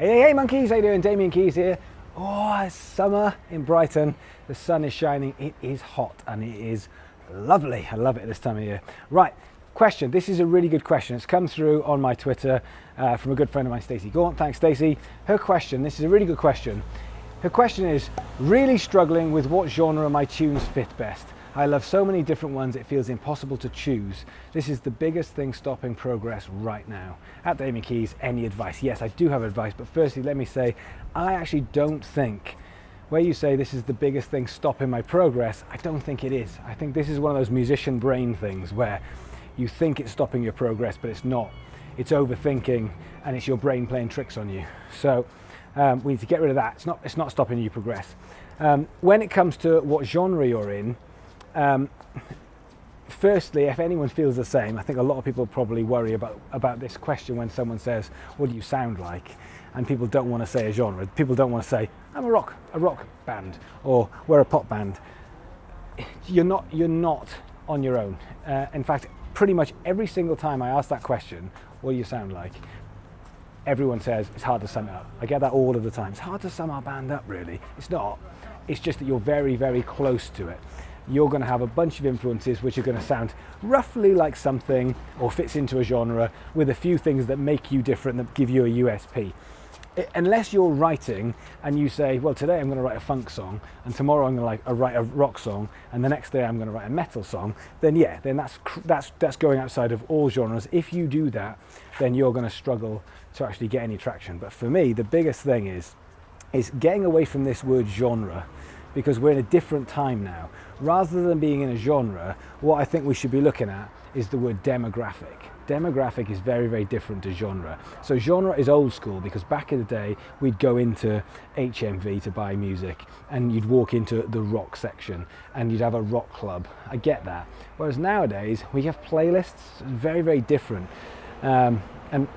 Hey, monkeys, how you doing? Damian Keys here. Oh, it's summer in Brighton. The sun is shining. It is hot and it is lovely. I love it this time of year. Right, question. This is a really good question. It's come through on my Twitter from a good friend of mine, Stacey Gaunt. Thanks, Stacey. Her question, this is a really good question. Her question is, really struggling with what genre my tunes fit best. I love so many different ones, it feels impossible to choose. This is the biggest thing stopping progress right now. At Damian Keys, any advice? Yes, I do have advice, but firstly, let me say, I actually don't think, where you say this is the biggest thing stopping my progress, I don't think it is. I think this is one of those musician brain things where you think it's stopping your progress, but it's not. It's overthinking and it's your brain playing tricks on you. So we need to get rid of that. It's not stopping you progress. When it comes to what genre you're in, firstly, if anyone feels the same, I think a lot of people probably worry about this question when someone says, what do you sound like? And people don't want to say a genre. People don't want to say, I'm a rock band, or we're a pop band. You're not on your own. In fact, pretty much every single time I ask that question, what do you sound like? Everyone says, it's hard to sum it up. I get that all of the time. It's hard to sum our band up, really. It's not. It's just that you're very, very close to it. You're going to have a bunch of influences which are going to sound roughly like something or fits into a genre with a few things that make you different, that give you a USP. Unless you're writing and you say, well, today I'm going to write a funk song and tomorrow I'm going to write a rock song and the next day I'm going to write a metal song, then yeah, then that's going outside of all genres. If you do that, then you're going to struggle to actually get any traction. But for me, the biggest thing is getting away from this word genre, because we're in a different time now. Rather than being in a genre, what I think we should be looking at is the word demographic. Demographic is very, very different to genre. So genre is old school, because back in the day, we'd go into HMV to buy music and you'd walk into the rock section and you'd have a rock club. I get that. Whereas nowadays, we have playlists, very, very different. And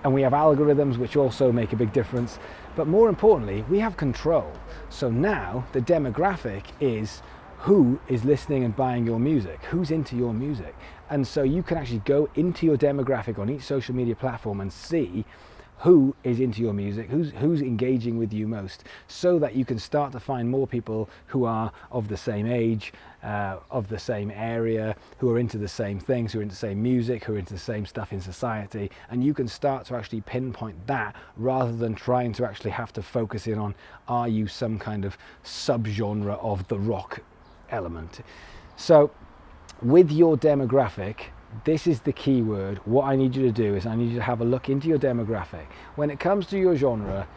we have algorithms which also make a big difference. But more importantly, we have control. So now the demographic is who is listening and buying your music, who's into your music. And so you can actually go into your demographic on each social media platform and see who is into your music, who's engaging with you most, so that you can start to find more people who are of the same age, of the same area, who are into the same things, who are into the same music, who are into the same stuff in society. And you can start to actually pinpoint that rather than trying to actually have to focus in on, are you some kind of subgenre of the rock element? So with your demographic, this is the key word. What I need you to do is I need you to have a look into your demographic. When it comes to your genre,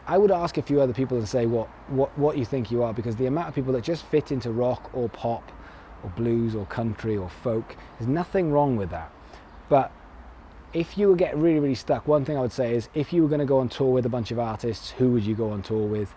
I would ask a few other people and say what you think you are, because the amount of people that just fit into rock or pop or blues or country or folk, there's nothing wrong with that. But if you would get really, really stuck, one thing I would say is, if you were going to go on tour with a bunch of artists, who would you go on tour with?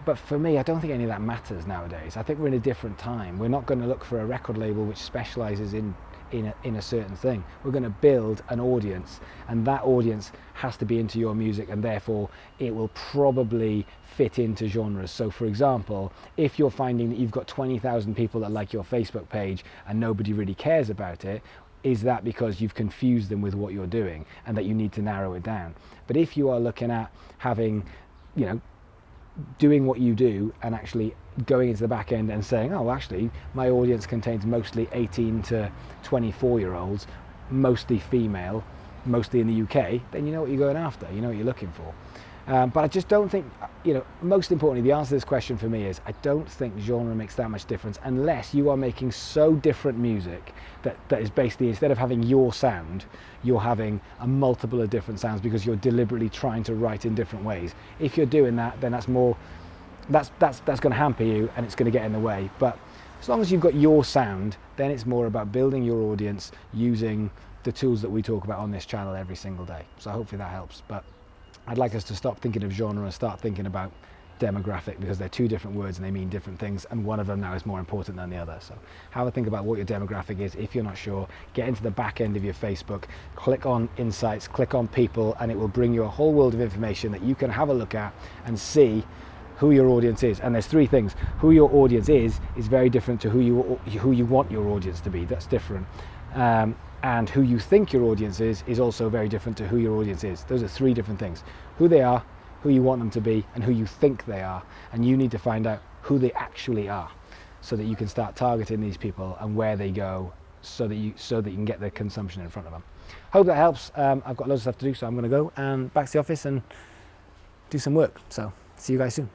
But for me, I don't think any of that matters nowadays. I think we're in a different time. We're not going to look for a record label which specializes in a certain thing. We're going to build an audience, and that audience has to be into your music, and therefore it will probably fit into genres. So for example, if you're finding that you've got 20,000 people that like your Facebook page and nobody really cares about it, is that because you've confused them with what you're doing and that you need to narrow it down? But if you are looking at having, doing what you do and actually going into the back end and saying, oh, actually, my audience contains mostly 18 to 24-year-olds, mostly female, mostly in the UK, then you know what you're going after, you know what you're looking for. But I just don't think, most importantly, the answer to this question for me is, I don't think genre makes that much difference unless you are making so different music that is basically, instead of having your sound, you're having a multiple of different sounds because you're deliberately trying to write in different ways. If you're doing that, then that's going to hamper you and it's going to get in the way. But as long as you've got your sound, then it's more about building your audience using the tools that we talk about on this channel every single day. So hopefully that helps. But I'd like us to stop thinking of genre and start thinking about demographic, because they're two different words and they mean different things, and one of them now is more important than the other. So have a think about what your demographic is. If you're not sure, get into the back end of your Facebook, click on insights, click on people, and it will bring you a whole world of information that you can have a look at and see who your audience is. And there's three things. Who your audience is very different to who you want your audience to be. That's different. And who you think your audience is also very different to who your audience is. Those are three different things. Who they are, who you want them to be, and who you think they are. And you need to find out who they actually are so that you can start targeting these people and where they go so that you can get their consumption in front of them. Hope that helps. I've got loads of stuff to do, so I'm going to go and back to the office and do some work. So see you guys soon.